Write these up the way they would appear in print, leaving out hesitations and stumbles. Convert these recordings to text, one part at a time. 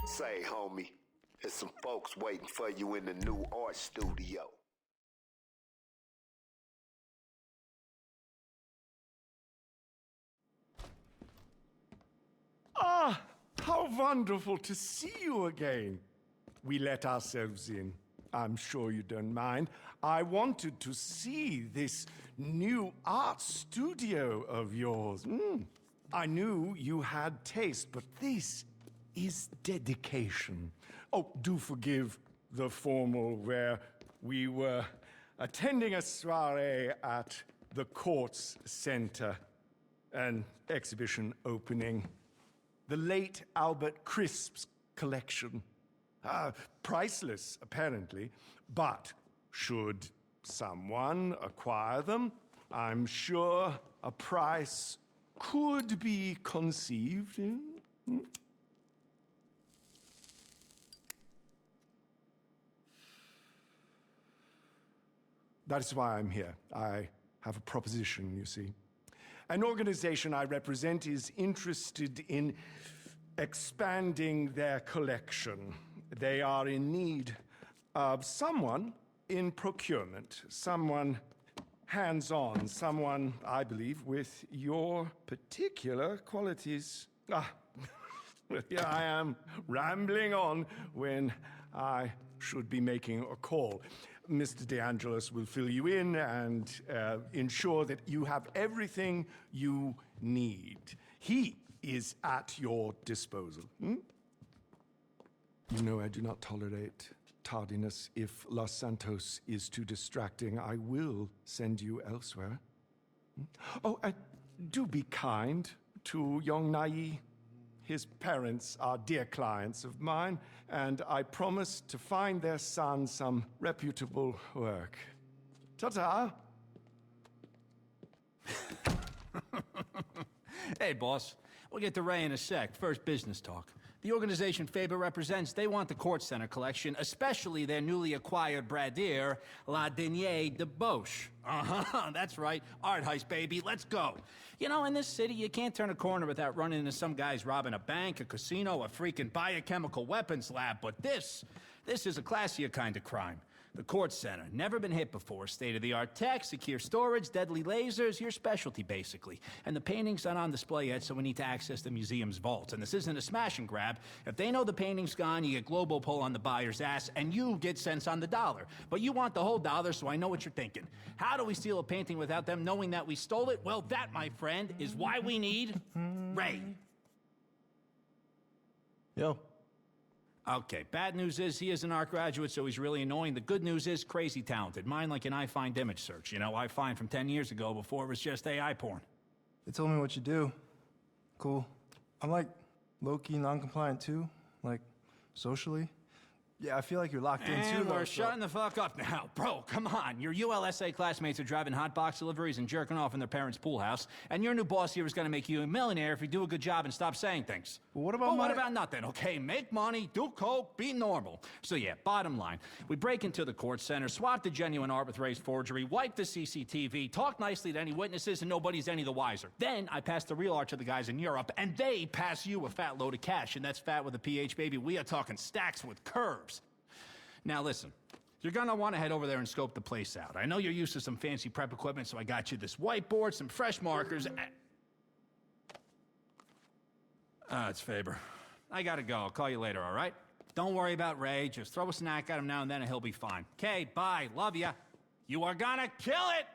Say, homie, there's some folks waiting for you in the new art studio. Ah, how wonderful to see you again. We let ourselves in. I'm sure you don't mind. I wanted to see this new art studio of yours. I knew you had taste, but this is dedication. Oh, do forgive the formal where we were attending a soiree at the Courts Center, an exhibition opening. The late Albert Crisp's collection. Priceless, apparently, but should someone acquire them, I'm sure a price could be conceived in. That is why I'm here. I have a proposition, you see. An organization I represent is interested in expanding their collection. They are in need of someone in procurement, someone hands-on, someone, I believe, with your particular qualities. Here I am, rambling on when I should be making a call. Mr. De Angelis will fill you in and ensure that you have everything you need. He is at your disposal. You know I do not tolerate tardiness. If Los Santos is too distracting, I will send you elsewhere. Oh, and do be kind to Yong Nai. His parents are dear clients of mine, and I promise to find their son some reputable work. Ta-ta! Hey, boss. We'll get to Ray in a sec. First, business talk. The organization Faber represents, they want the Court Center collection, especially their newly acquired Bradir, La Denier de Boche. That's right. Art heist, baby. Let's go. You know, in this city, you can't turn a corner without running into some guys robbing a bank, a casino, a freaking biochemical weapons lab. But this is a classier kind of crime. The Court Center, never been hit before. State-of-the-art tech, secure storage, deadly lasers, your specialty, basically. And the painting's not on display yet, so we need to access the museum's vaults. And this isn't a smash and grab. If they know the painting's gone, you get global pull on the buyer's ass, and you get cents on the dollar. But you want the whole dollar, so I know what you're thinking. How do we steal a painting without them knowing that we stole it? Well, that, my friend, is why we need Ray. Yo. Okay, bad news is he is an art graduate, so he's really annoying. The good news is crazy talented. Mine like an I find image search. You know, I find from 10 years ago before it was just AI porn. They told me what you do. Cool. I'm like low-key non-compliant too, like socially. Yeah, I feel like you're locked in too. And we're shutting the fuck up now. Bro, come on. Your ULSA classmates are driving hot box deliveries and jerking off in their parents' pool house, and your new boss here is gonna make you a millionaire if you do a good job and stop saying things. But what about what about nothing, okay? Make money, do coke, be normal. So yeah, bottom line, we break into the Court Center, swap the genuine art with Ray's forgery, wipe the CCTV, talk nicely to any witnesses, and nobody's any the wiser. Then I pass the real art to the guys in Europe, and they pass you a fat load of cash, and that's fat with a PH, baby. We are talking stacks with curves. Now listen, you're gonna want to head over there and scope the place out. I know you're used to some fancy prep equipment, so I got you this whiteboard, some fresh markers, and... it's Faber. I gotta go. I'll call you later, all right? Don't worry about Ray. Just throw a snack at him now and then and he'll be fine. Okay, bye. Love ya. You are gonna kill it!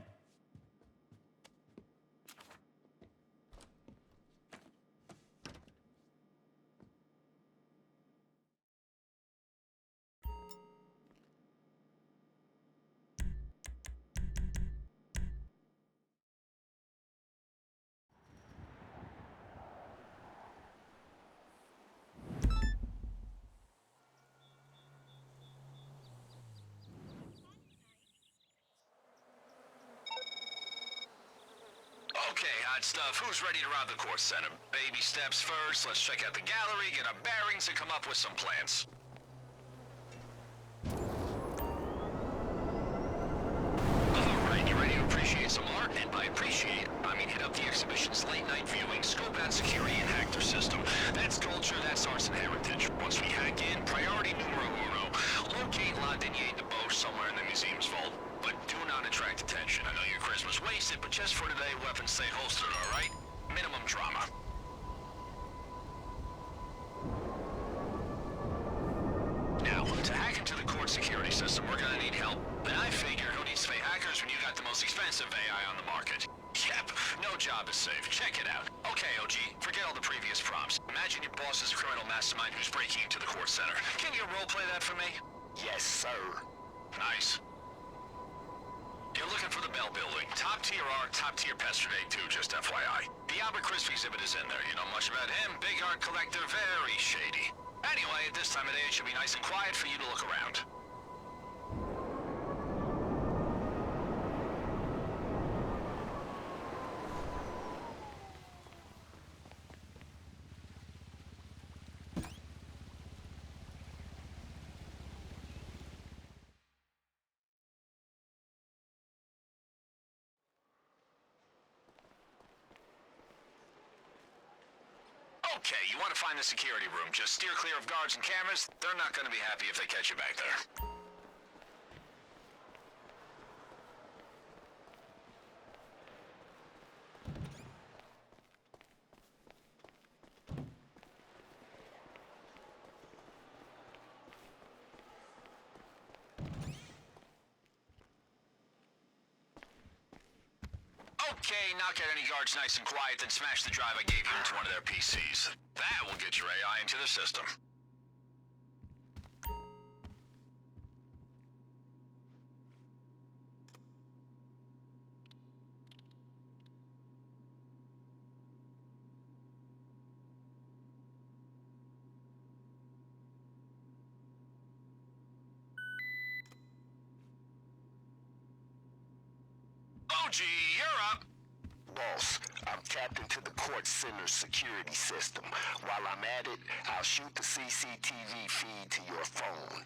Okay, hot stuff. Who's ready to rob the Court Center? Baby steps first. Let's check out the gallery, get our bearings, and come up with some plans. Alright, you ready to appreciate some art? And by appreciate, I mean hit up the exhibition's late-night viewing, scope out security, and hack their system. That's culture, that's arts and heritage. Once we hack rob is safe. Check it out. Okay, OG, forget all the previous prompts. Imagine your boss is a criminal mastermind who's breaking into the court center. Can you roleplay that for me? Yes, sir. Nice. You're looking for the Bell Building. Top tier art, top tier Pesterday too, just FYI. The Albert Crispy exhibit is in there. You know much about him? Big art collector, very shady. Anyway, at this time of day, it should be nice and quiet for you to look around. Okay, you want to find the security room. Just steer clear of guards and cameras. They're not going to be happy if they catch you back there. Okay, knock out any guards nice and quiet, then smash the drive I gave you into one of their PCs. That will get your AI into the system. OG, you're up! Boss, I'm tapped into the court center security system. While I'm at it, I'll shoot the CCTV feed to your phone.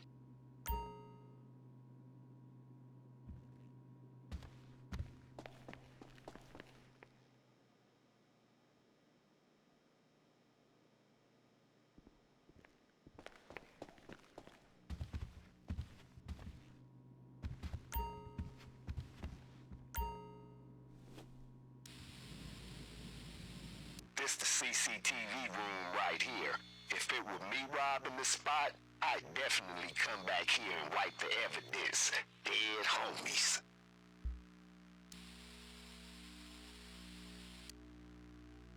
This the CCTV room right here. If it were me robbing the spot, I'd definitely come back here and wipe the evidence. Dead homies.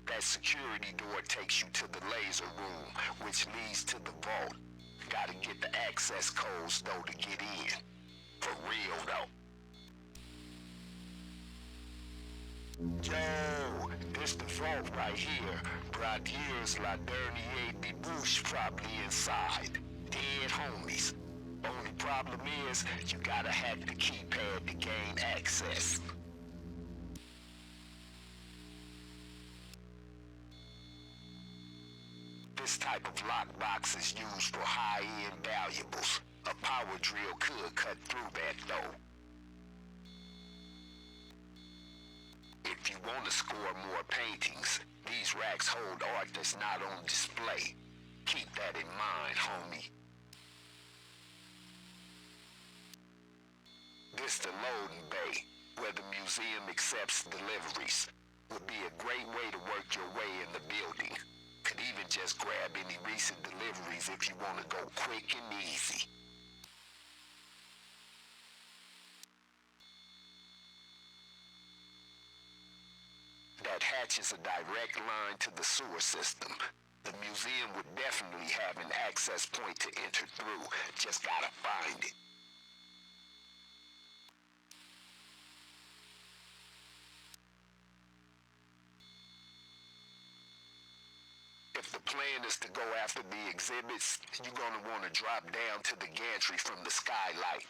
That security door takes you to the laser room, which leads to the vault. Gotta get the access codes though to get in. For real though. Yo, this the vault right here. Bradier's La Dernier Debouche probably inside. Dead homies. Only problem is, you gotta hack the keypad to gain access. This type of lockbox is used for high-end valuables. A power drill could cut through that though. If you want to score more paintings, these racks hold art that's not on display. Keep that in mind, homie. This the loading bay, where the museum accepts deliveries. Would be a great way to work your way in the building. Could even just grab any recent deliveries if you want to go quick and easy. That hatch is a direct line to the sewer system. The museum would definitely have an access point to enter through. Just gotta find it. If the plan is to go after the exhibits, you're gonna want to drop down to the gantry from the skylight.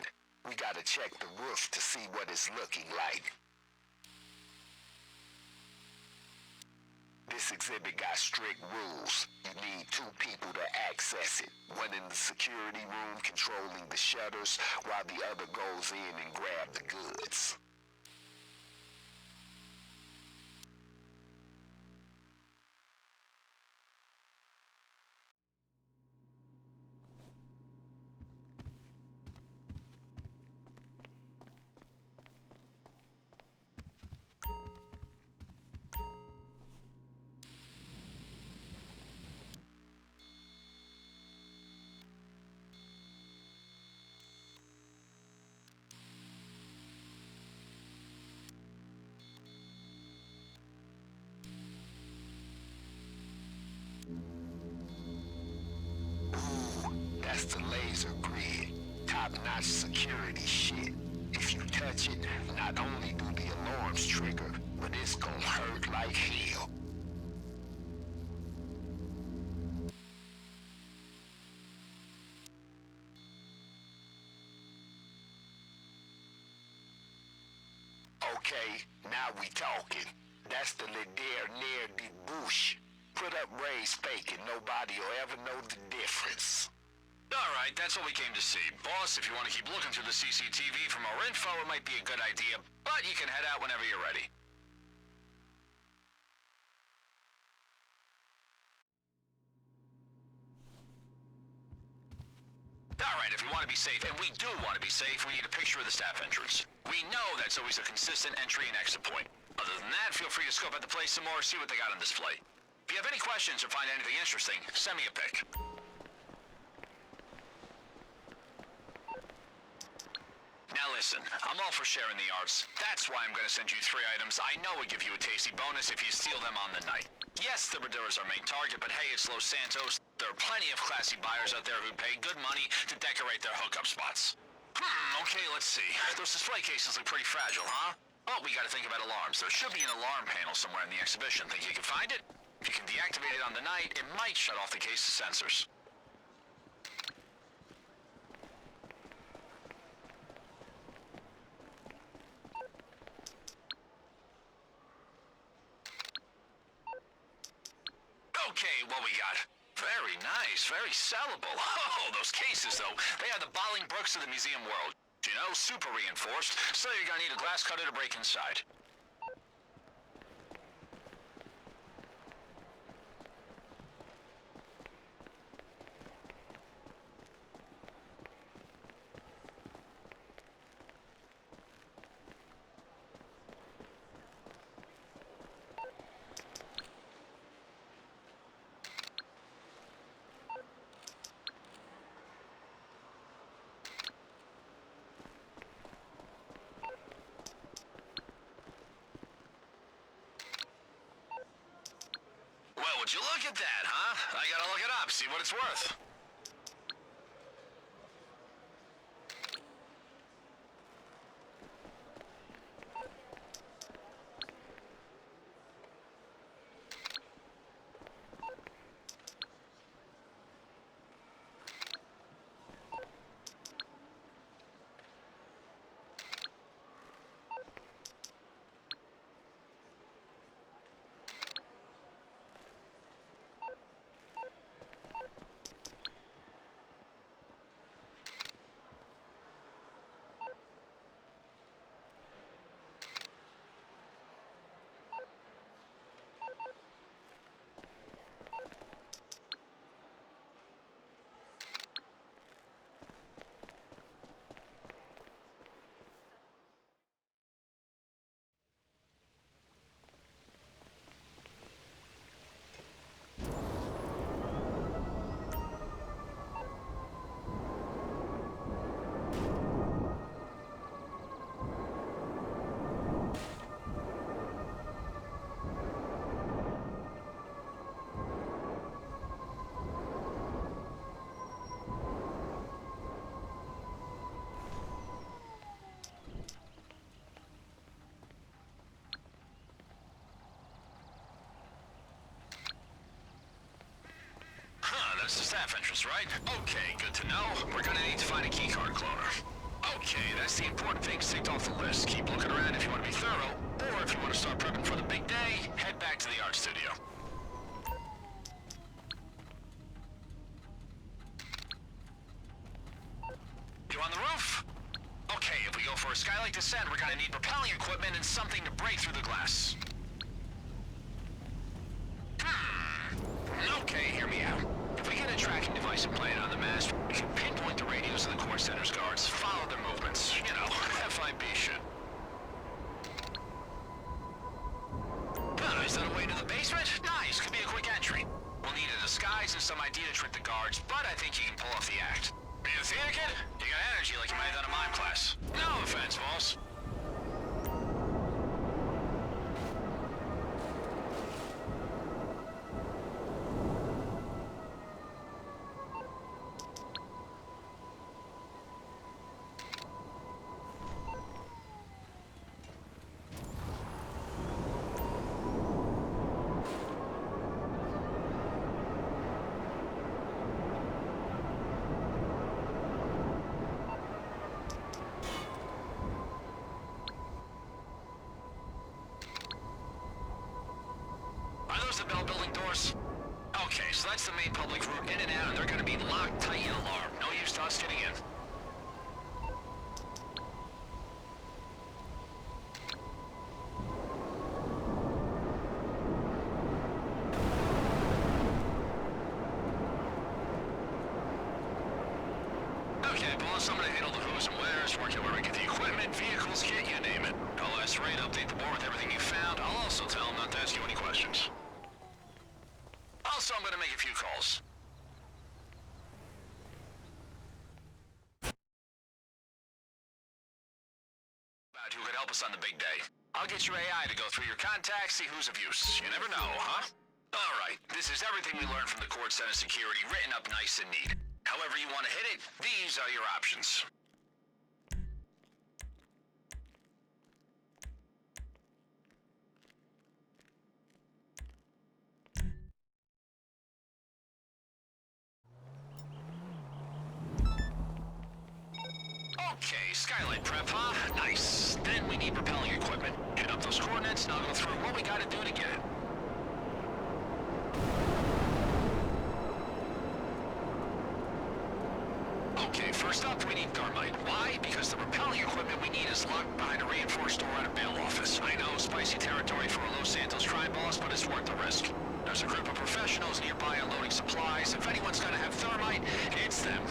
We gotta check the roof to see what it's looking like. This exhibit got strict rules. You need 2 people to access it. One in the security room controlling the shutters, while the other goes in and grabs the goods. That's the laser grid. Top-notch security shit. If you touch it, not only do the alarms trigger, but it's gonna hurt like hell. Okay, now we talking. That's the Dernier de Bouche. Put up Ray's fake and nobody will ever know the difference. All right, that's what we came to see. Boss, if you want to keep looking through the CCTV for more info, it might be a good idea, but you can head out whenever you're ready. All right, if you want to be safe, and we do want to be safe, we need a picture of the staff entrance. We know that's always a consistent entry and exit point. Other than that, feel free to scope out the place some more, see what they got on display. If you have any questions or find anything interesting, send me a pic. Now listen, I'm all for sharing the arts. That's why I'm gonna send you 3 items I know would give you a tasty bonus if you steal them on the night. Yes, the Maduro's our main target, but hey, it's Los Santos. There are plenty of classy buyers out there who'd pay good money to decorate their hookup spots. Okay, let's see. Those display cases look pretty fragile, huh? Oh, we gotta think about alarms. There should be an alarm panel somewhere in the exhibition. Think you can find it? If you can deactivate it on the night, it might shut off the case's sensors. Okay, what we got? Very nice, very sellable. Oh, those cases, though, they are the Bolingbrookes of the museum world. You know, super reinforced, so you're gonna need a glass cutter to break inside. Would you look at that, huh? I gotta look it up, see what it's worth. That's the staff entrance, right? Okay, good to know. We're gonna need to find a keycard cloner. Okay, that's the important things ticked off the list. Keep looking around if you want to be thorough, or if you want to start prepping for the big day, head back to the art studio. You on the roof? Okay, if we go for a skylight descent, we're gonna need propelling equipment and something to break through the glass. Okay, hear me out. If we get a tracking device implanted on the mast, we can pinpoint the radios of the Court Center's guards, follow their movements. You know, FIB shit. Is that a way to the basement? Nice, could be a quick entry. We'll need a disguise and some ID to trick the guards, but I think you can pull off the act. Are you a theater kid? You got energy like you might have done a mime class. No offense, boss. the Bell Building doors? Okay, so that's the main public route in and out, and they're gonna be locked tight and alarmed. No use to us getting in. Okay, boss, I'm gonna handle the who's and where's, work out where we get the equipment, vehicles, kit, you name it. I'll ask Ray to update the board with everything you found. I'll also tell him not to ask you any questions. Also, I'm gonna make a few calls. About who could help us on the big day. I'll get your AI to go through your contacts, see who's of use. You never know, huh? Alright, this is everything we learned from the Court Center security, written up nice and neat. However you want to hit it, these are your options. Okay, skylight prep, huh? Nice. Then we need propelling equipment. Hit up those coordinates and I'll go through what we gotta do to get it. Okay, first up, we need thermite. Why? Because the propelling equipment we need is locked behind a reinforced door at a bail office. I know, spicy territory for a Los Santos crime boss, but it's worth the risk. There's a group of professionals nearby unloading supplies. If anyone's gonna have thermite, it's them.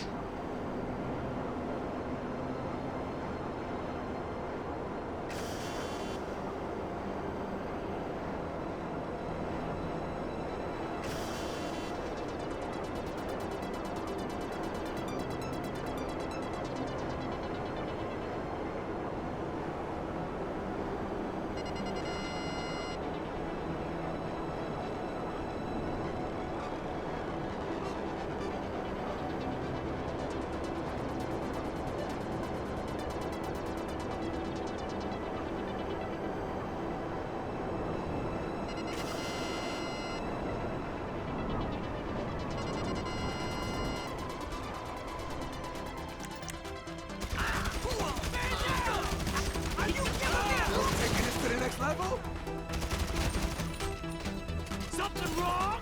Level? Something wrong?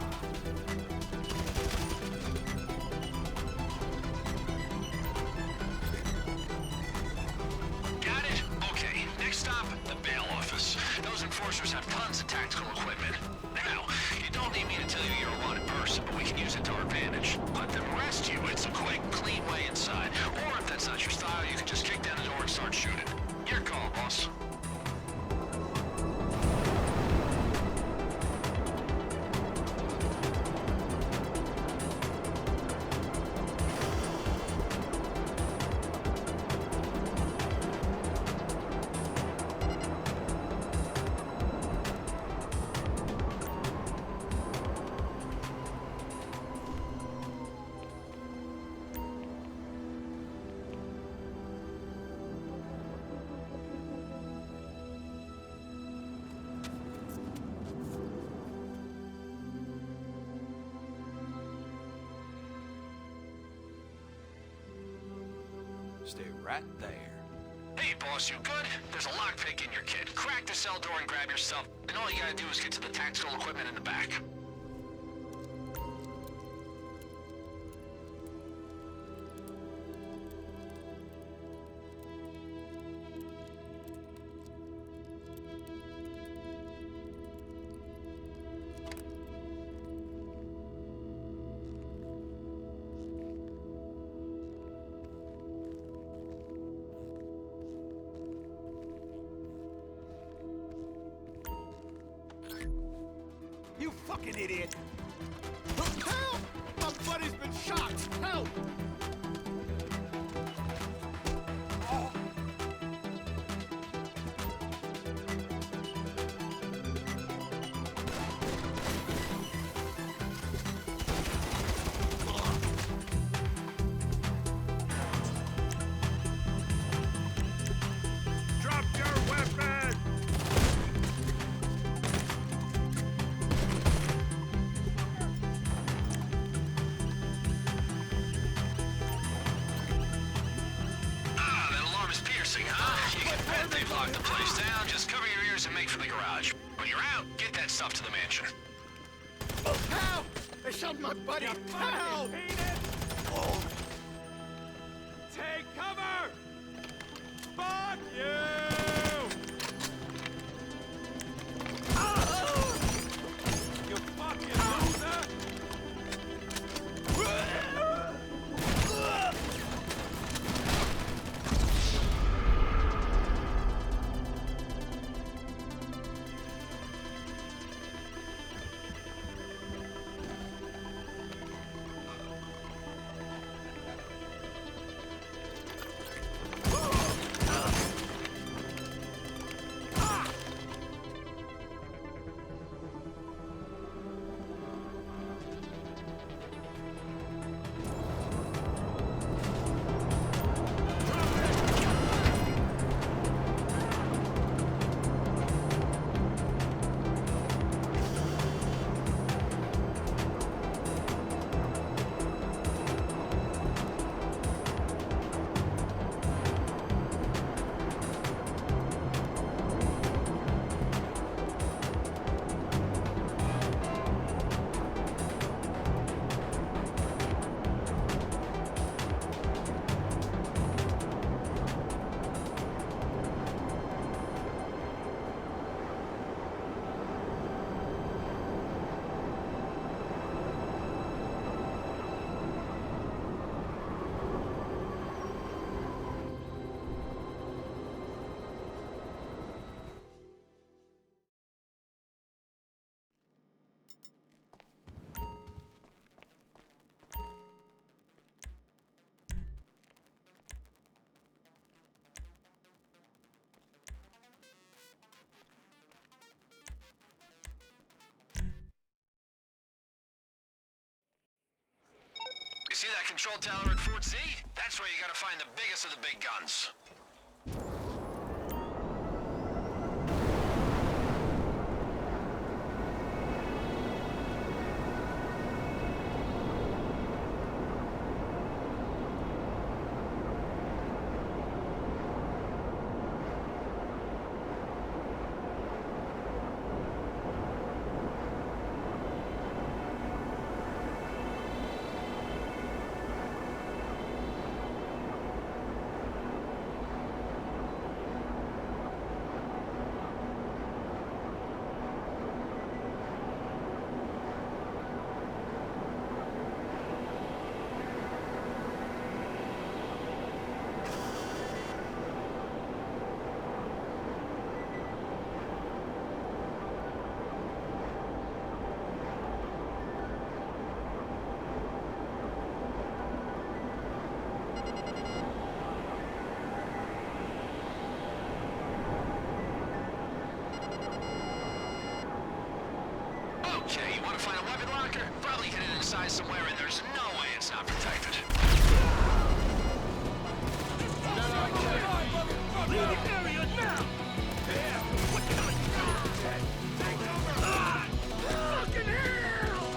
Got it? Okay, next stop, the bail office. Those enforcers have tons of tactical equipment. Now, you don't need me to tell you you're a wanted person, but we can use it to our advantage. Let them arrest you. It's a quick, clean way inside. Or if that's not your style, you can just kick down the door and start shooting. Your call, boss. Stay right there. Hey, boss, you good? There's a lockpick in your kit. Crack the cell door and grab your stuff, and all you gotta do is get to the tactical equipment in the back. You fucking idiot! Help! My buddy's been shot! Help! Oh. Drop your weapon! They've locked the place down. Just cover your ears and make for the garage. When you're out, get that stuff to the mansion. Help! They shot my buddy! Help! Take cover! Fuck you! You fucking loser! You see that control tower at Fort Z? That's where you gotta find the biggest of the big guns. Okay, you wanna find a weapon locker? Probably hidden inside somewhere, and there's no way it's not protected. Leave the area now! Yeah! What the hell are you doing? Take over! Fucking hell!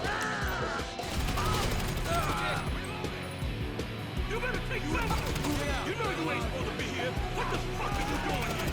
You better take cover! You know you ain't supposed to be here! What the fuck are you doing here?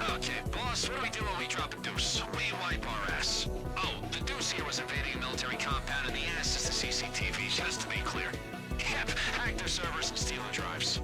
Okay, boss, what do we do when we drop a deuce? We wipe our ass. Oh, the deuce here was invading a military compound, and the ass is the CCTV, just to be clear. Yep, hack their servers and steal the drives.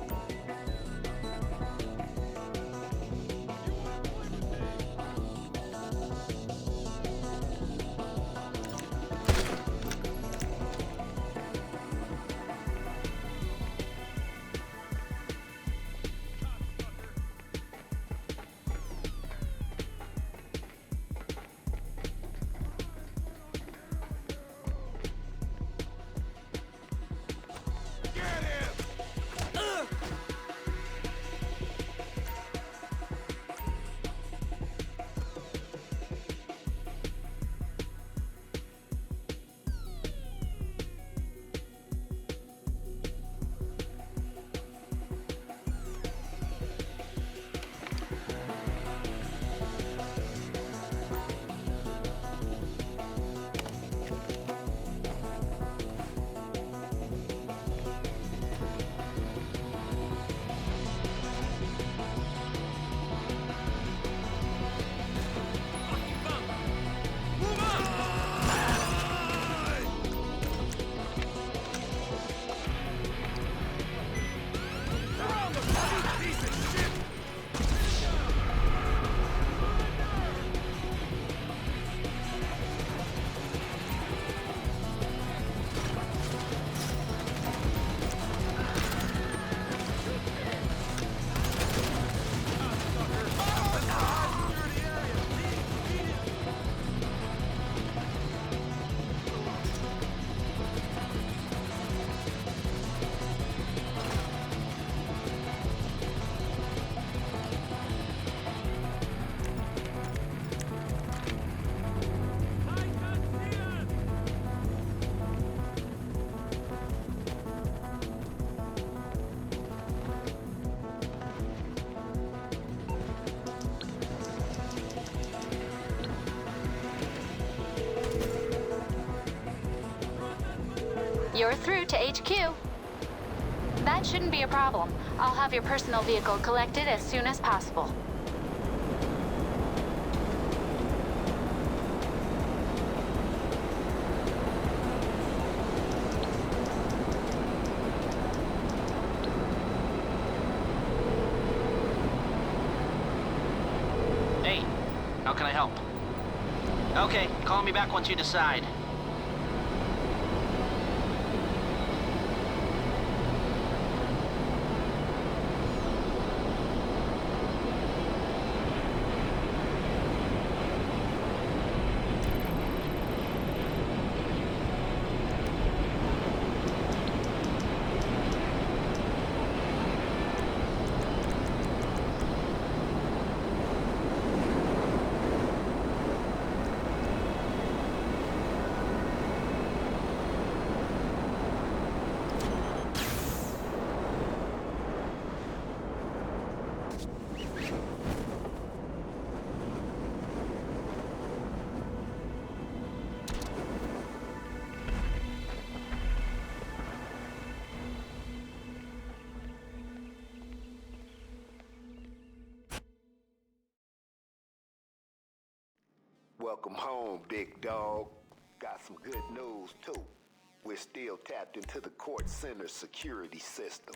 You're through to HQ. That shouldn't be a problem. I'll have your personal vehicle collected as soon as possible. Hey, how can I help? Okay, call me back once you decide. Welcome home, big dog. Got some good news, too. We're still tapped into the court center security system.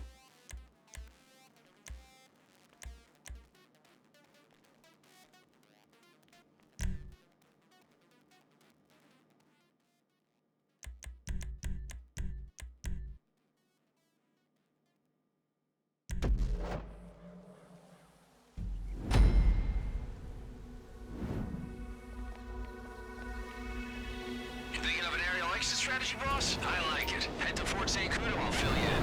Strategy, boss? I like it. Head to Fort St. Cudo, I'll fill you in.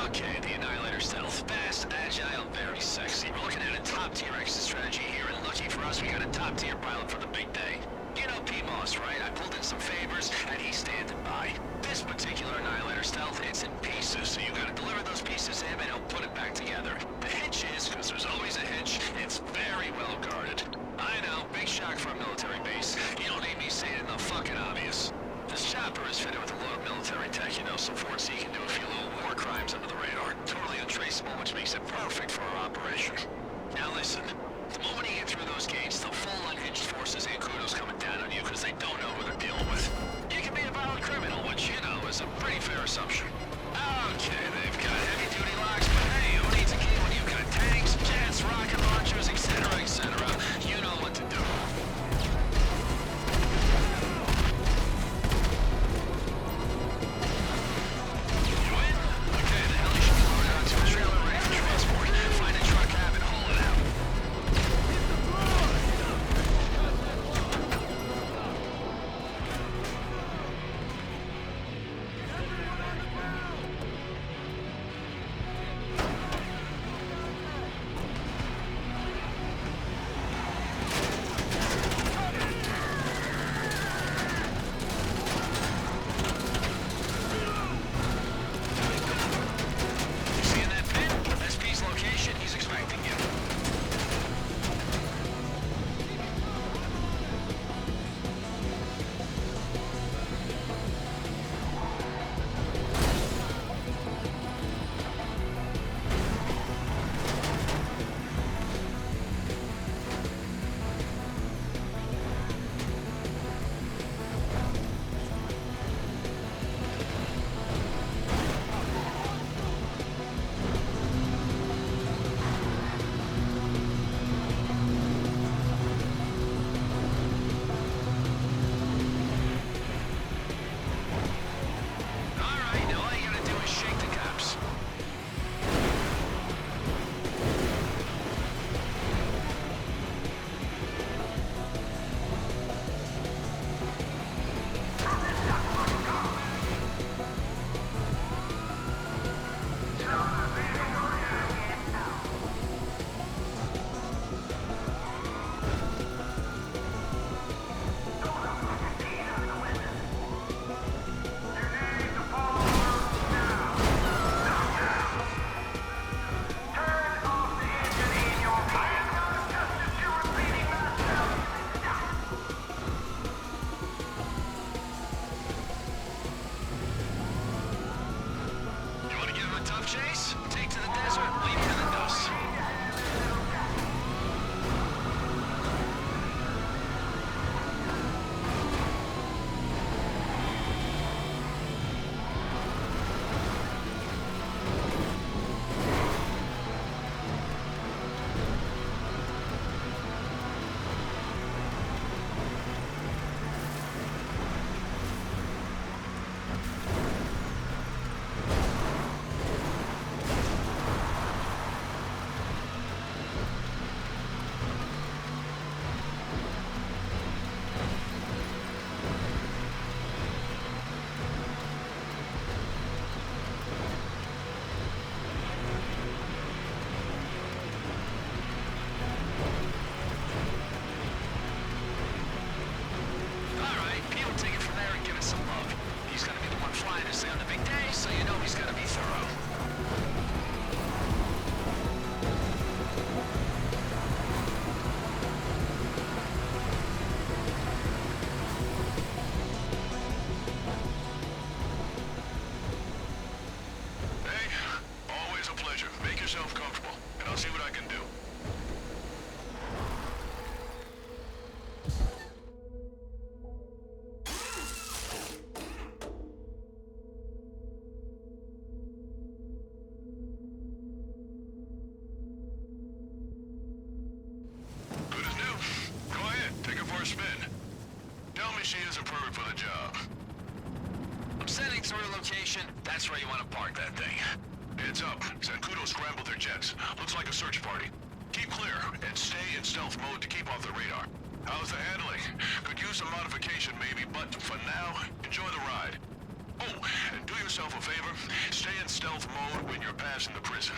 Okay, the Annihilator stealth. Fast, agile, very sexy. We're looking at a top-tier exit strategy here, and lucky for us, we got a top-tier pilot for the big day. You know P. Moss, right? I pulled in some favors, and he's standing by. This particular Annihilator stealth, it's in pieces, so you gotta deliver those pieces to him, and he'll put it back together. The hitch is, because there's always a hitch, it's very well guarded. I know, big shock for a military base. You don't need me saying it in the fucking obvious. This chopper is fitted with a load of military tech, you know, so Fort C can do a few little war crimes under the radar. Totally untraceable, which makes it perfect for our operation. a tough chase? Take to the desert, leave to the dust. She isn't perfect for the job. I'm sending through a location. That's where you want to park that thing. Heads up. Zancudo scrambled their jets. Looks like a search party. Keep clear and stay in stealth mode to keep off the radar. How's the handling? Could use some modification maybe, but for now, enjoy the ride. Oh, and do yourself a favor. Stay in stealth mode when you're passing the prison.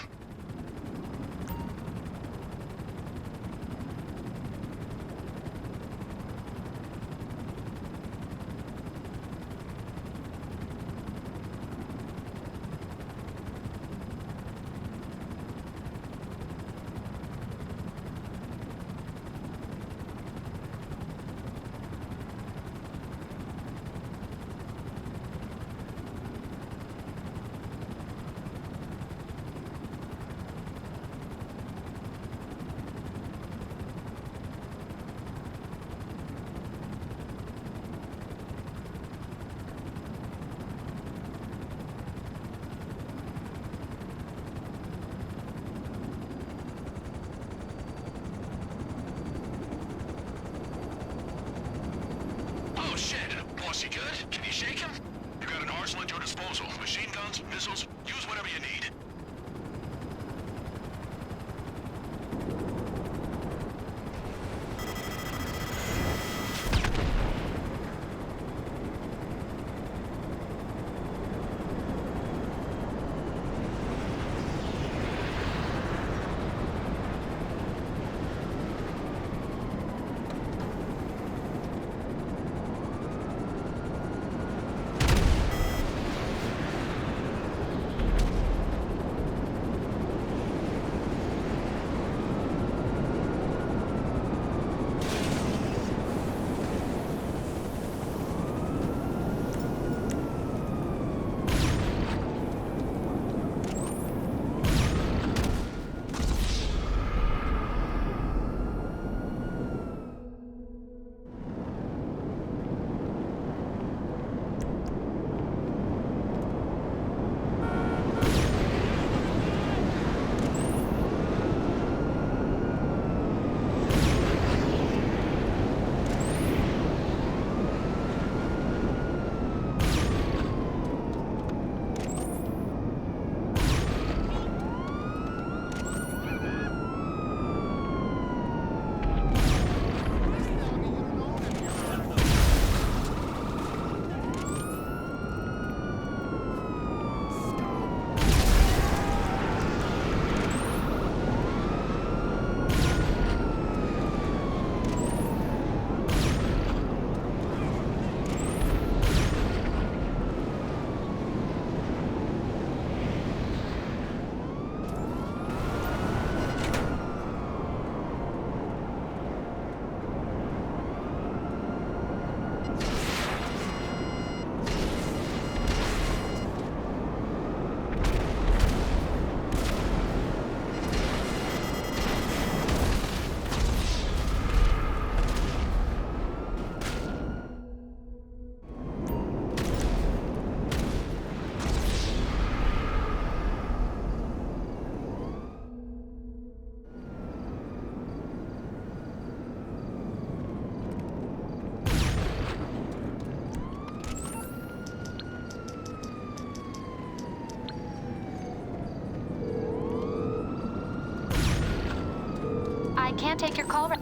Bossy good? Can you shake him? You got an arsenal at your disposal. Machine guns, missiles, use whatever you need. I can't take your call right.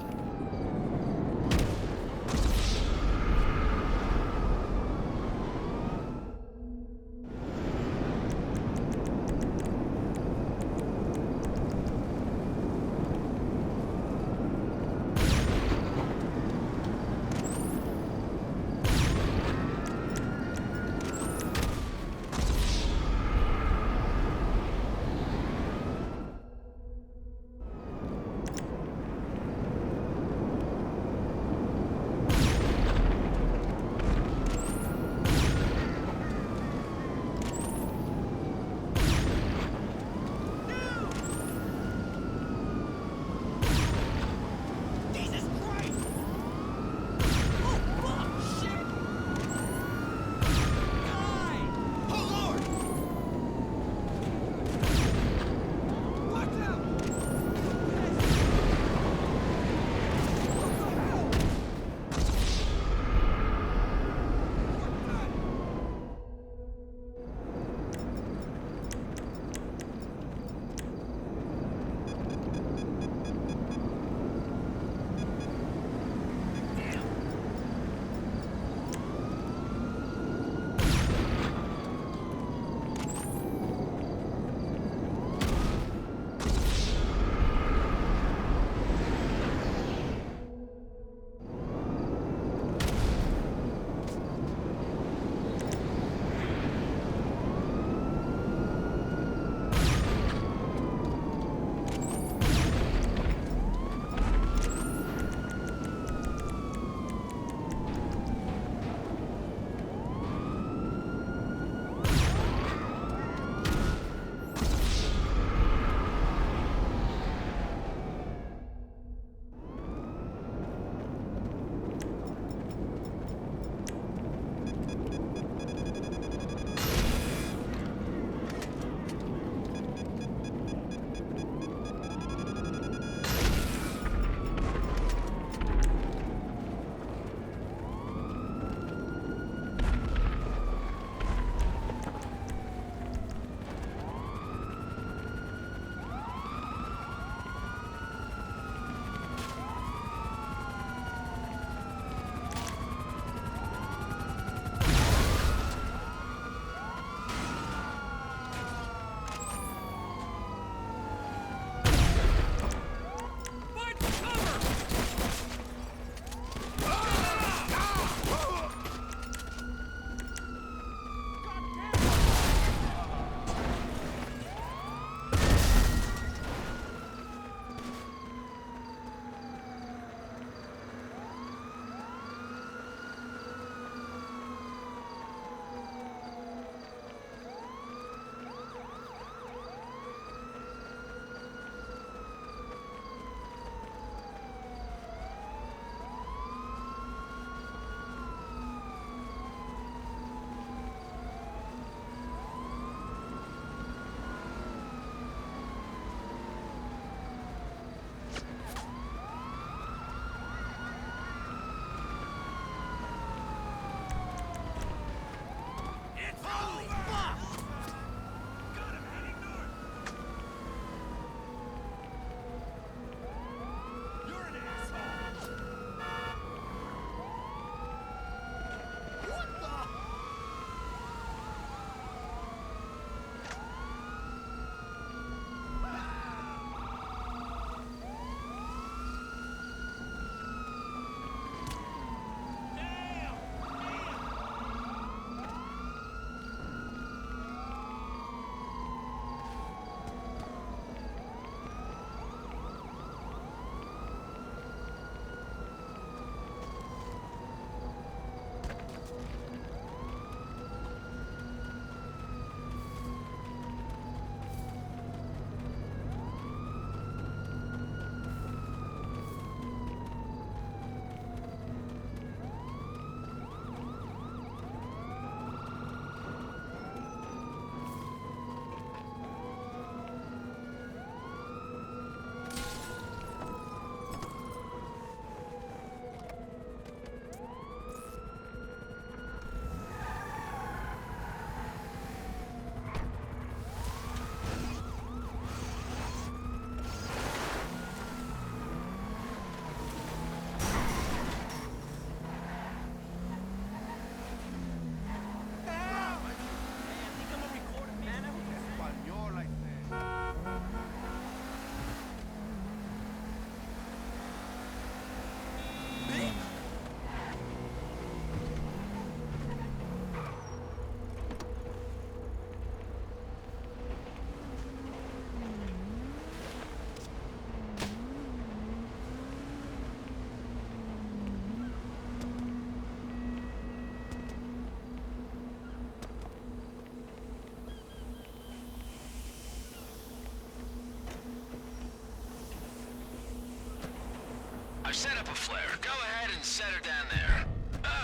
I've set up a flare. Go ahead and set her down there.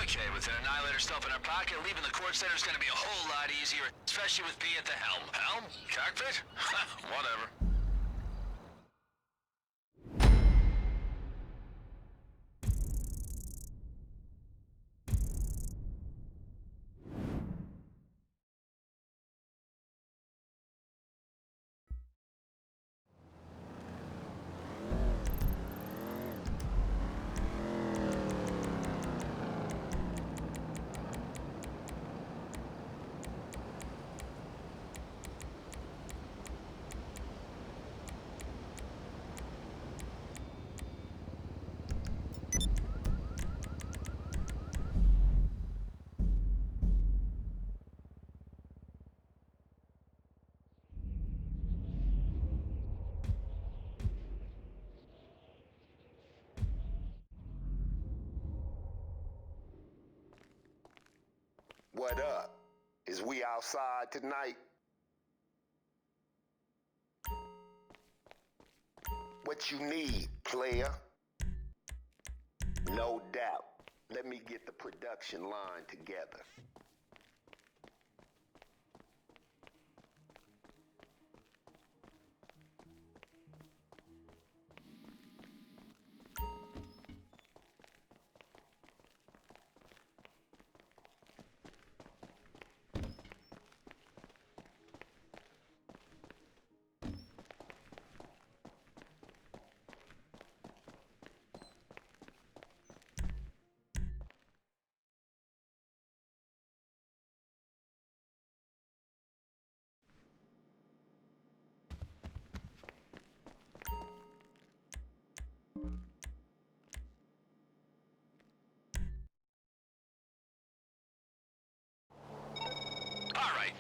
Okay, with an Annihilator stuff in our pocket, leaving the court center's gonna be a whole lot easier, especially with B at the helm. Helm? Cockpit? Whatever. What up? Is we outside tonight? What you need, player? No doubt. Let me get the production line together.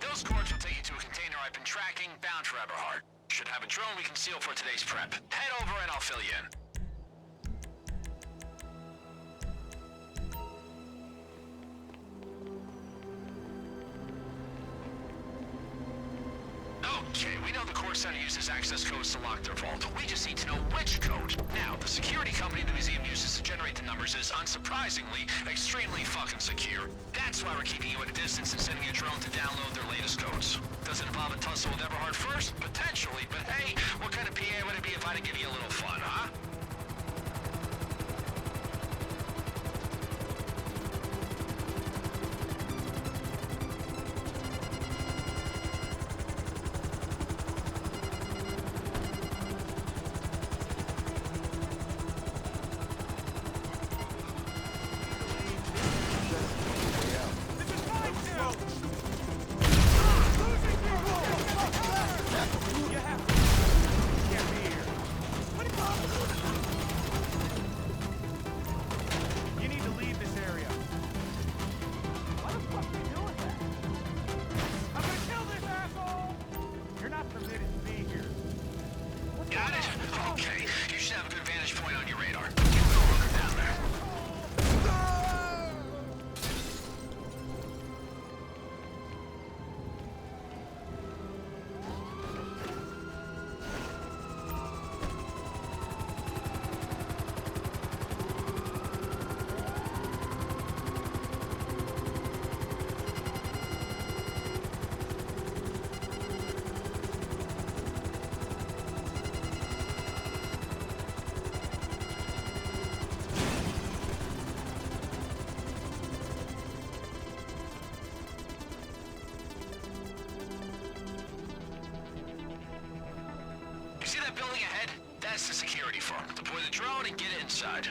Those cords will take you to a container I've been tracking, bound for Eberhard. Should have a drone we can seal for today's prep. Head over and I'll fill you in. Okay, we know the core center uses access codes to lock their vault. We just need to know which code. Now, the security company the museum uses to generate the numbers is, unsurprisingly, extremely fucking secure. That's why we're keeping you at a distance and sending a drone to download their latest codes. Does it involve a tussle with Eberhard first? Potentially, but hey, what kind of PA would it be if I had to give you a little fun, huh? Building ahead, that's the security firm. Deploy the drone and get it inside.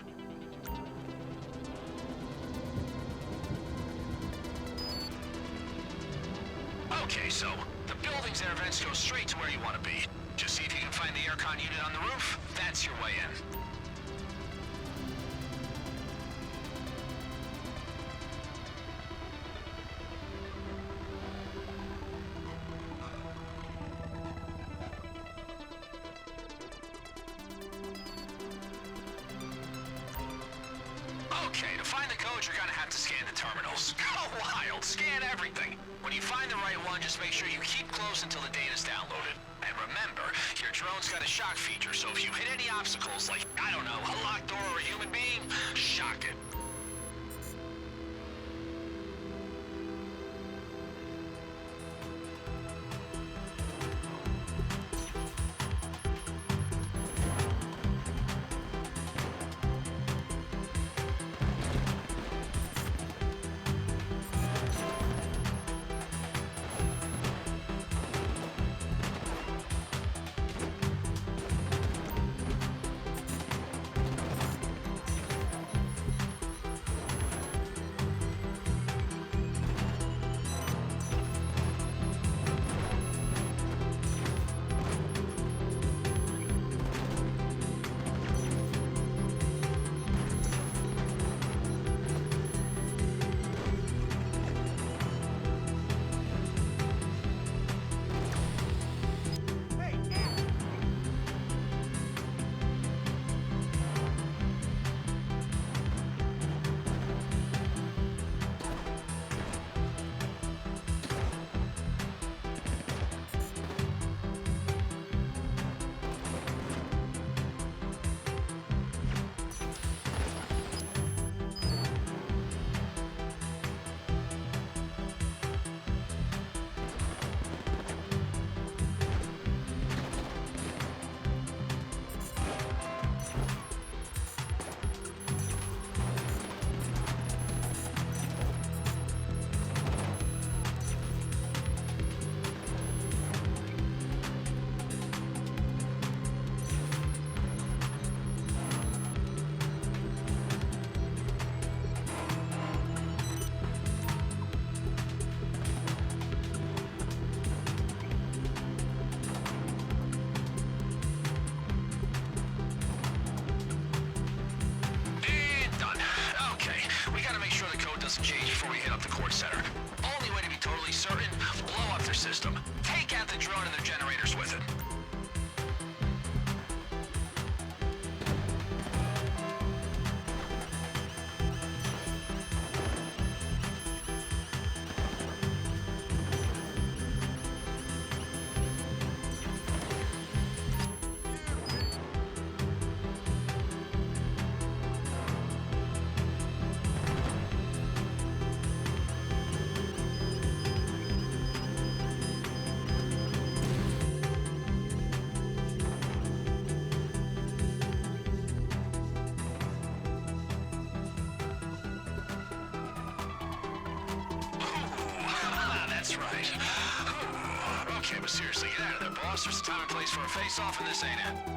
Okay, so the building's air vents go straight to where you want to be. Just see if you can find the aircon unit on the roof. That's your way in. Okay, to find the code, you're gonna have to scan the terminals. Go wild, scan everything. When you find the right one, just make sure you keep close until the data's downloaded. And remember, your drone's got a shock feature, so if you hit any obstacles, like, I don't know, a locked door or a human being, shock it. Change before we hit up the court center. Only way to be totally certain, blow up their system. Take out the drone and their generators with it. That's right. Okay, but seriously, get out of there, boss. There's a time and place for a face-off, and this ain't it.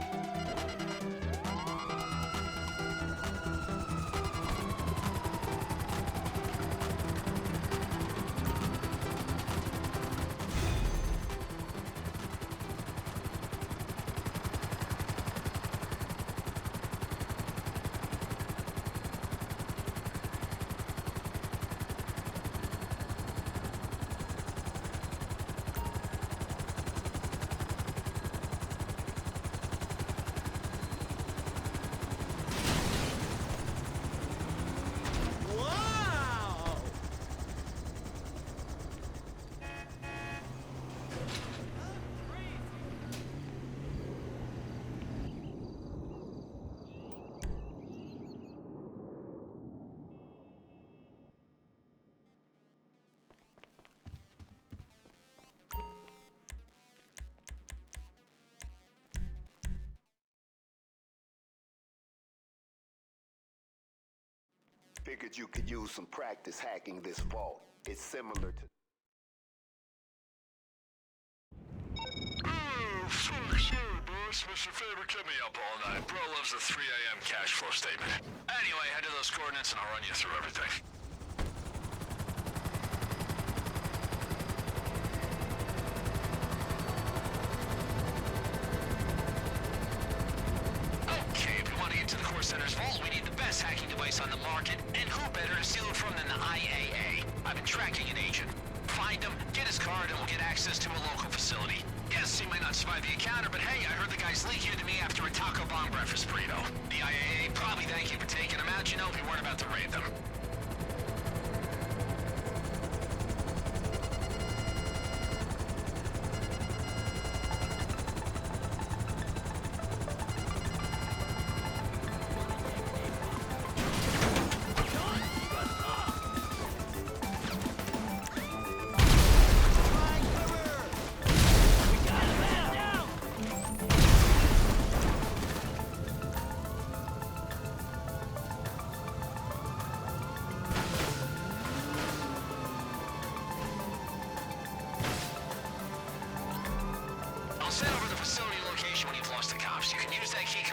Figured you could use some practice hacking this vault. It's similar to... Fuck you, boss. Mr. Faber kept me up all night. Bro loves the 3 a.m. cash flow statement. Anyway, head to those coordinates and I'll run you through everything. Okay, if we want to get to the core center's vault, we need the best hacking device on the market, and who better to steal it from than the IAA? I've been tracking an agent. Find him, get his card, and we'll get access to a local facility. Yes, he might not survive the encounter, but hey, I heard the guys leak you to me after a taco bomb breakfast burrito. The IAA probably thank you for taking him out. You know we weren't about to raid them.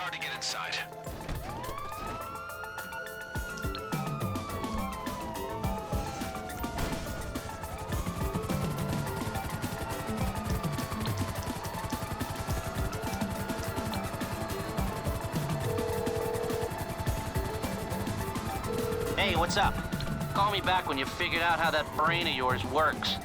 hard to get inside. Hey, what's up? Call me back when you figured out how that brain of yours works.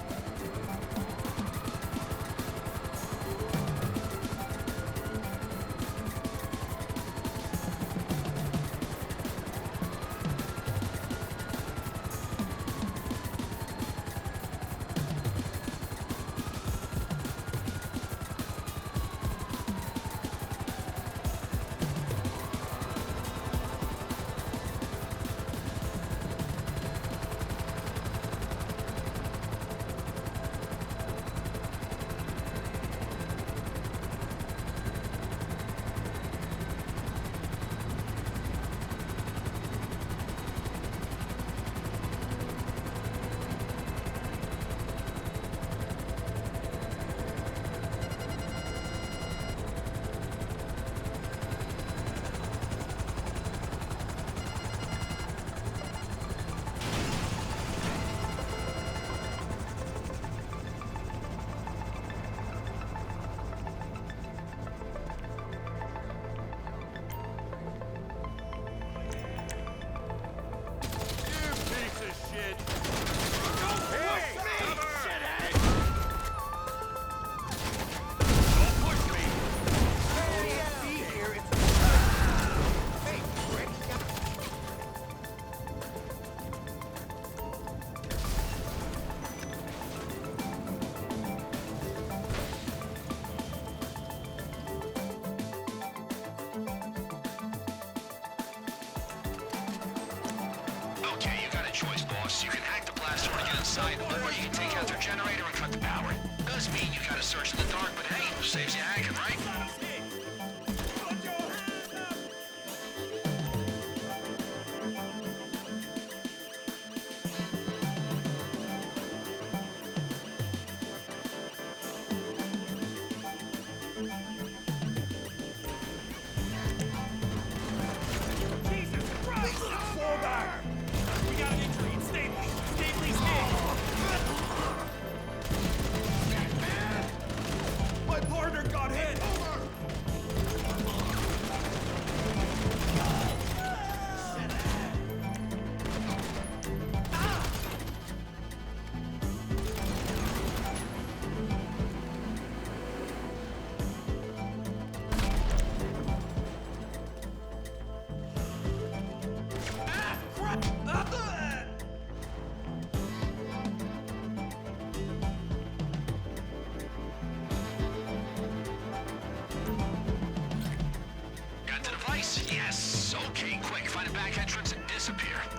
Okay, you got a choice, boss. You can hack the blast door to get inside, or you can take out their generator and cut the power. Does mean you gotta search in the dark, but hey, saves you hacking, right? Jesus Christ! Fall back! We got an injury. It's Stapley. Stapley's hit. My partner got hit. Crap! Got the device? Yes. Okay, quick. Find a back entrance and disappear.